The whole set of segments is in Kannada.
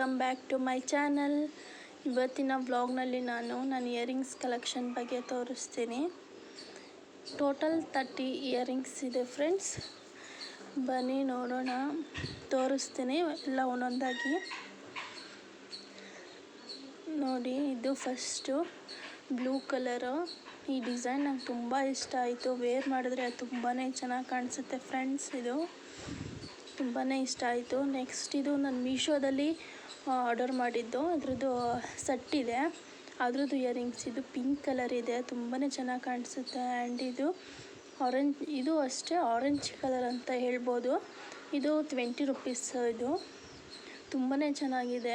Welcome back to my channel. ಇವತ್ತಿನ ವ್ಲಾಗ್ನಲ್ಲಿ ನಾನು ನನ್ನ ಇಯರಿಂಗ್ಸ್ ಕಲೆಕ್ಷನ್ ಬಗ್ಗೆ ತೋರಿಸ್ತೀನಿ. ಟೋಟಲ್ 30 ಇಯರಿಂಗ್ಸ್ ಇದೆ ಫ್ರೆಂಡ್ಸ್. ಬನ್ನಿ ನೋಡೋಣ, ತೋರಿಸ್ತೀನಿ ಎಲ್ಲ ಒಂದೊಂದಾಗಿ. ನೋಡಿ, ಇದು ಫಸ್ಟು ಬ್ಲೂ ಕಲರು. ಈ ಡಿಸೈನ್ ನಂಗೆ ತುಂಬ ಇಷ್ಟ ಆಯಿತು. ವೇರ್ ಮಾಡಿದ್ರೆ ತುಂಬಾ ಚೆನ್ನಾಗಿ ಕಾಣಿಸುತ್ತೆ ಫ್ರೆಂಡ್ಸ್. ಇದು ತುಂಬಾ ಇಷ್ಟ ಆಯಿತು. ನೆಕ್ಸ್ಟ್ ಇದು ನಾನು ಮೀಶೋದಲ್ಲಿ ಆರ್ಡರ್ ಮಾಡಿದ್ದು. ಅದ್ರದ್ದು ಸೆಟ್ ಇದೆ, ಅದ್ರದ್ದು ಇಯರಿಂಗ್ಸ್. ಇದು ಪಿಂಕ್ ಕಲರ್ ಇದೆ, ತುಂಬಾ ಚೆನ್ನಾಗಿ ಕಾಣಿಸುತ್ತೆ. ಆ್ಯಂಡ್ ಇದು ಆರೆಂಜ್, ಇದು ಅಷ್ಟೇ ಆರೆಂಜ್ ಕಲರ್ ಅಂತ ಹೇಳ್ಬೋದು. ಇದು 20 ರುಪೀಸ್. ಇದು ತುಂಬಾ ಚೆನ್ನಾಗಿದೆ.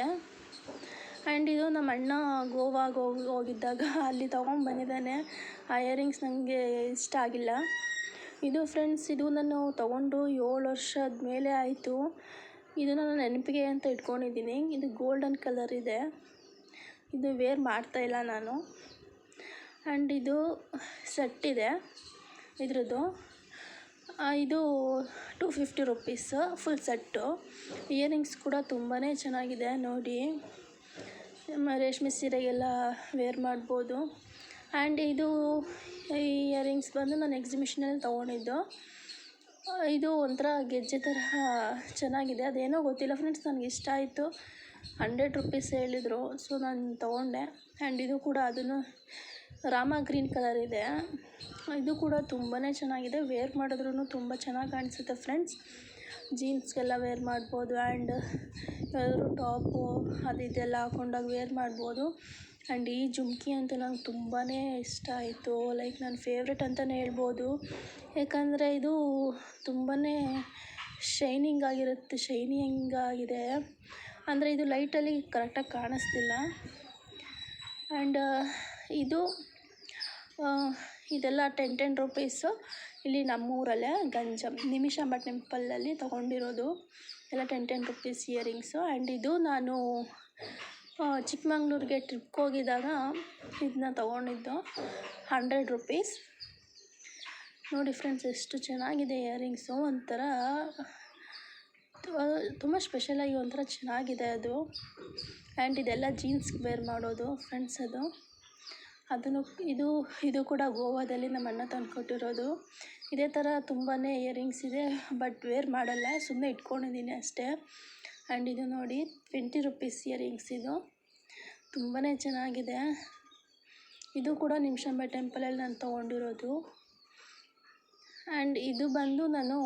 ಆ್ಯಂಡ್ ಇದು ನಮ್ಮ ಅಣ್ಣ ಗೋವಾಗೆ ಹೋಗಿದ್ದಾಗ ಅಲ್ಲಿ ತೊಗೊಂಡ್ಬಂದಿದ್ದಾನೆ. ಆ ಇಯರಿಂಗ್ಸ್ ನನಗೆ ಇಷ್ಟ ಆಗಿಲ್ಲ. ಇದು ಫ್ರೆಂಡ್ಸ್, ಇದು ನಾನು ತೊಗೊಂಡು 7 ವರ್ಷದ ಮೇಲೆ ಆಯಿತು. ಇದು ನಾನು ನೆನಪಿಗೆ ಅಂತ ಇಟ್ಕೊಂಡಿದ್ದೀನಿ. ಇದು ಗೋಲ್ಡನ್ ಕಲರ್ ಇದೆ. ಇದು ವೇರ್ ಮಾಡ್ತಾಯಿಲ್ಲ ನಾನು. ಆ್ಯಂಡ್ ಇದು ಸೆಟ್ ಇದೆ ಇದ್ರದ್ದು. ಇದು 250 ರುಪೀಸ್ ಫುಲ್ ಸೆಟ್ಟು. ಇಯರಿಂಗ್ಸ್ ಕೂಡ ತುಂಬಾ ಚೆನ್ನಾಗಿದೆ ನೋಡಿ. ರೇಷ್ಮೆ ಸೀರೆಗೆಲ್ಲ ವೇರ್ ಮಾಡ್ಬೋದು. ಆ್ಯಂಡ್ ಇದು ಇಯರಿಂಗ್ಸ್ ಬಂದು ನಾನು ಎಕ್ಸಿಬಿಷನಲ್ಲಿ ತೊಗೊಂಡಿದ್ದು. ಇದು ಒಂಥರ ಗೆಜ್ಜೆ ತರಹ ಚೆನ್ನಾಗಿದೆ. ಅದೇನೋ ಗೊತ್ತಿಲ್ಲ ಫ್ರೆಂಡ್ಸ್, ನನಗೆ ಇಷ್ಟ ಆಯಿತು. 100 ರುಪೀಸ್ ಹೇಳಿದರು, ಸೊ ನಾನು ತೊಗೊಂಡೆ. ಆ್ಯಂಡ್ ಇದು ಕೂಡ ಅದನ್ನು ರಾಮ ಗ್ರೀನ್ ಕಲರ್ ಇದೆ. ಇದು ಕೂಡ ತುಂಬಾ ಚೆನ್ನಾಗಿದೆ. ವೇರ್ ಮಾಡಿದ್ರೂ ತುಂಬ ಚೆನ್ನಾಗಿ ಕಾಣಿಸುತ್ತೆ ಫ್ರೆಂಡ್ಸ್. ಜೀನ್ಸ್ಗೆಲ್ಲ ವೇರ್ ಮಾಡ್ಬೋದು. ಆ್ಯಂಡ್ ಯಾವ್ದಾದ್ರು ಟಾಪು ಅದು ಇದೆಲ್ಲ ಹಾಕೊಂಡಾಗ ವೇರ್ ಮಾಡ್ಬೋದು. ಆ್ಯಂಡ್ ಈ ಜುಮ್ಕಿ ಅಂತೂ ನಂಗೆ ತುಂಬಾ ಇಷ್ಟ ಆಯಿತು. ಲೈಕ್ ನನ್ನ ಫೇವ್ರೆಟ್ ಅಂತಲೇ ಹೇಳ್ಬೋದು. ಯಾಕಂದರೆ ಇದು ತುಂಬಾ ಶೈನಿಂಗ್ ಆಗಿದೆ. ಅಂದರೆ ಇದು ಲೈಟಲ್ಲಿ ಕರೆಕ್ಟಾಗಿ ಕಾಣಿಸ್ತಿಲ್ಲ. ಆ್ಯಂಡ್ ಇದೆಲ್ಲ 10 ರುಪೀಸು. ಇಲ್ಲಿ ನಮ್ಮೂರಲ್ಲೇ ಗಂಜಮ್ ನಿಮಿಷಾಂಬ ಟೆಂಪಲಲ್ಲಿ ತೊಗೊಂಡಿರೋದು. ಎಲ್ಲ 10 ರುಪೀಸ್ ಇಯರಿಂಗ್ಸು. ಆ್ಯಂಡ್ ಇದು ನಾನು ಚಿಕ್ಕಮಂಗ್ಳೂರಿಗೆ ಟ್ರಿಪ್ಗೆ ಹೋಗಿದ್ದಾಗ ಇದನ್ನ ತೊಗೊಂಡಿದ್ದು 100 ರುಪೀಸ್. ನೋಡಿ ಫ್ರೆಂಡ್ಸ್, ಎಷ್ಟು ಚೆನ್ನಾಗಿದೆ ಇಯರಿಂಗ್ಸು. ಒಂಥರ ತುಂಬ ಸ್ಪೆಷಲಾಗಿ ಒಂಥರ ಚೆನ್ನಾಗಿದೆ ಅದು. ಆ್ಯಂಡ್ ಇದೆಲ್ಲ ಜೀನ್ಸ್ಗೆ ವೇರ್ ಮಾಡೋದು ಫ್ರೆಂಡ್ಸ್. ಅದನ್ನು ಇದು ಕೂಡ ಗೋವಾದಲ್ಲಿ ನಮ್ಮ ಅಣ್ಣ ತಂದುಕೊಟ್ಟಿರೋದು. ಇದೇ ಥರ ತುಂಬಾ ಇಯರಿಂಗ್ಸ್ ಇದೆ, ಬಟ್ ವೇರ್ ಮಾಡಲ್ಲ, ಸುಮ್ಮನೆ ಇಟ್ಕೊಂಡಿದ್ದೀನಿ ಅಷ್ಟೇ. ಆ್ಯಂಡ್ ಇದು ನೋಡಿ 20 ರುಪೀಸ್ ಇಯರಿಂಗ್ಸ್. ಇದು ತುಂಬಾ ಚೆನ್ನಾಗಿದೆ. ಇದು ಕೂಡ ನಿಮಿಷಾಂಬ ಟೆಂಪಲಲ್ಲಿ ನಾನು ತೊಗೊಂಡಿರೋದು. ಆ್ಯಂಡ್ ಇದು ಬಂದು ನಾನು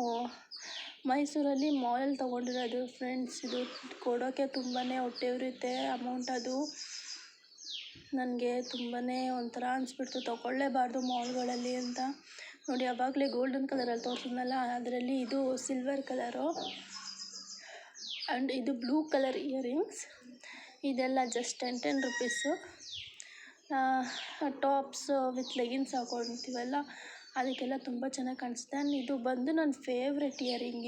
ಮೈಸೂರಲ್ಲಿ ಮಾಲಲ್ಲಿ ತೊಗೊಂಡಿರೋದು ಫ್ರೆಂಡ್ಸ್. ಇದು ಕೊಡೋಕ್ಕೆ ತುಂಬಾ ಹೊಟ್ಟೆ ಉರಿಯುತ್ತೆ ಅಮೌಂಟ್. ಅದು ನನಗೆ ತುಂಬಾ ಒಂಥರ ಅನಿಸ್ಬಿಡ್ತು, ತೊಗೊಳ್ಳೇಬಾರ್ದು ಮಾಲ್ಗಳಲ್ಲಿ ಅಂತ. ನೋಡಿ, ಆವಾಗಲೇ ಗೋಲ್ಡನ್ ಕಲರಲ್ಲಿ ತೋರಿಸಿದ್ನಲ್ಲ, ಅದರಲ್ಲಿ ಇದು ಸಿಲ್ವರ್ ಕಲರು. ಆ್ಯಂಡ್ ಇದು ಬ್ಲೂ ಕಲರ್ ಇಯರಿಂಗ್ಸ್. ಇದೆಲ್ಲ just 10 rupees. Tops with leggings ಹಾಕೊಳ್ತೀವಲ್ಲ, ಅದಕ್ಕೆಲ್ಲ ತುಂಬ ಚೆನ್ನಾಗಿ ಕಾಣಿಸುತ್ತೆ. ಆ್ಯಂಡ್ ಇದು ಬಂದು ನನ್ನ ಫೇವ್ರೆಟ್ ಇಯರಿಂಗ್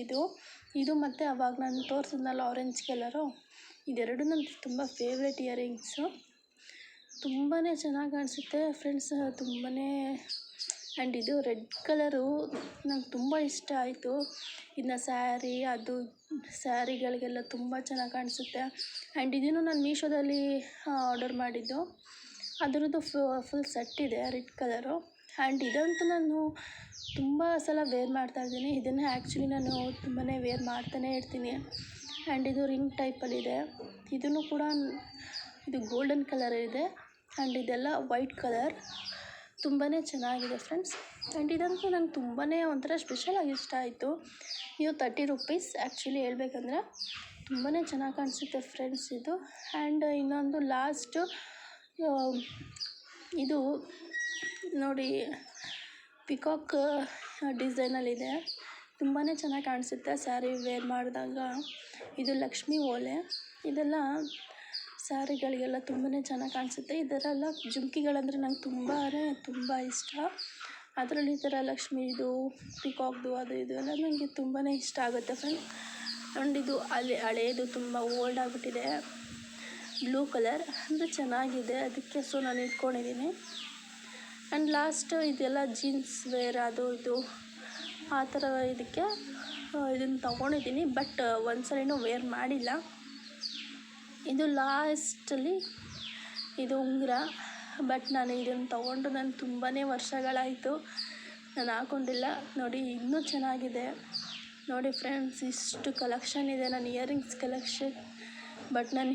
ಇದು ಮತ್ತು ಅವಾಗ ನಾನು ತೋರಿಸಿದ್ನಲ್ಲ ಆರೆಂಜ್ ಕಲರು, ಇದೆರಡು ನನ್ನ ತುಂಬ ಫೇವ್ರೆಟ್ ಇಯರಿಂಗ್ಸು. ತುಂಬಾ ಚೆನ್ನಾಗಿ ಕಾಣಿಸುತ್ತೆ ಫ್ರೆಂಡ್ಸ್, ತುಂಬಾ. ಆ್ಯಂಡ್ ಇದು ರೆಡ್ ಕಲರು ನಂಗೆ ತುಂಬ ಇಷ್ಟ ಆಯಿತು. ಇದನ್ನ ಸ್ಯಾರಿಗಳಿಗೆಲ್ಲ ತುಂಬ ಚೆನ್ನಾಗಿ ಕಾಣಿಸುತ್ತೆ. ಆ್ಯಂಡ್ ಇದನ್ನು ನಾನು ಮೀಶೋದಲ್ಲಿ ಆರ್ಡರ್ ಮಾಡಿದ್ದು. ಅದರದ್ದು ಫುಲ್ ಸೆಟ್ ಇದೆ, ರೆಡ್ ಕಲರು. ಆ್ಯಂಡ್ ಇದಂತೂ ನಾನು ತುಂಬ ಸಲ ವೇರ್ ಮಾಡ್ತಾಯಿದ್ದೀನಿ. ಇದನ್ನೇ ಆ್ಯಕ್ಚುಲಿ ನಾನು ತುಂಬಾ ವೇರ್ ಮಾಡ್ತಾನೇ ಇರ್ತೀನಿ. ಆ್ಯಂಡ್ ಇದು ರಿಂಗ್ ಟೈಪಲ್ಲಿದೆ. ಇದನ್ನು ಕೂಡ ಇದು ಗೋಲ್ಡನ್ ಕಲರ್ ಇದೆ. ಆ್ಯಂಡ್ ಇದೆಲ್ಲ ವೈಟ್ ಕಲರ್. ತುಂಬಾ ಚೆನ್ನಾಗಿದೆ ಫ್ರೆಂಡ್ಸ್. ಆ್ಯಂಡ್ ಇದಂತೂ ನಂಗೆ ತುಂಬಾ ಒಂಥರ ಸ್ಪೆಷಲಾಗಿ ಇಷ್ಟ ಆಯಿತು. ಇದು 30 ರುಪೀಸ್ ಆ್ಯಕ್ಚುಲಿ ಹೇಳ್ಬೇಕಂದ್ರೆ. ತುಂಬಾ ಚೆನ್ನಾಗಿ ಕಾಣಿಸುತ್ತೆ ಫ್ರೆಂಡ್ಸ್ ಇದು. ಆ್ಯಂಡ್ ಇನ್ನೊಂದು ಲಾಸ್ಟು ಇದು ನೋಡಿ, ಪಿಕಾಕ್ ಡಿಸೈನಲ್ಲಿದೆ. ತುಂಬಾ ಚೆನ್ನಾಗಿ ಕಾಣಿಸುತ್ತೆ ಸ್ಯಾರಿ ವೇರ್ ಮಾಡಿದಾಗ. ಇದು ಲಕ್ಷ್ಮೀ ಓಲೆ. ಇದೆಲ್ಲ ಸ್ಯಾರಿಗಳಿಗೆಲ್ಲ ತುಂಬಾ ಚೆನ್ನಾಗಿ ಕಾಣಿಸುತ್ತೆ. ಇದರೆಲ್ಲ ಜುಮ್ಕಿಗಳಂದರೆ ನಂಗೆ ತುಂಬ ಇಷ್ಟ. ಅದರಲ್ಲಿ ಈ ಥರ ಲಕ್ಷ್ಮೀದು, ಪಿಕಾಕ್ದು ಅದು ಇದು ಎಲ್ಲ ನನಗೆ ತುಂಬಾ ಇಷ್ಟ ಆಗುತ್ತೆ ಫ್ರೆಂಡ್. ಆ್ಯಂಡ್ ಇದು ಹಳೇದು, ತುಂಬ ಓಲ್ಡ್ ಆಗಿಬಿಟ್ಟಿದೆ. ಬ್ಲೂ ಕಲರ್ ಅಂದರೆ ಚೆನ್ನಾಗಿದೆ, ಅದಕ್ಕೆ ಸೊ ನಾನು ಇಟ್ಕೊಂಡಿದ್ದೀನಿ. ಆ್ಯಂಡ್ ಲಾಸ್ಟ್ ಇದೆಲ್ಲ ಜೀನ್ಸ್ ವೇರ್ ಅದು ಇದು ಆ ಥರ ಇದನ್ನು ತೊಗೊಂಡಿದ್ದೀನಿ. ಬಟ್ ಒಂದು ಸಲನೂ ವೇರ್ ಮಾಡಿಲ್ಲ. ಇದು ಲಾಸ್ಟಲ್ಲಿ ಇದು ಉಂಗುರ. ಬಟ್ ನಾನು ಇದನ್ನು ತೊಗೊಂಡು ತುಂಬಾ ವರ್ಷಗಳಾಯಿತು, ನಾನು ಹಾಕ್ಕೊಂಡಿಲ್ಲ. ನೋಡಿ ಇನ್ನೂ ಚೆನ್ನಾಗಿದೆ. ನೋಡಿ ಫ್ರೆಂಡ್ಸ್, ಇಷ್ಟು ಕಲೆಕ್ಷನ್ ಇದೆ ನನ್ನ ಇಯರಿಂಗ್ಸ್ ಕಲೆಕ್ಷನ್. ಬಟ್ ನಾನು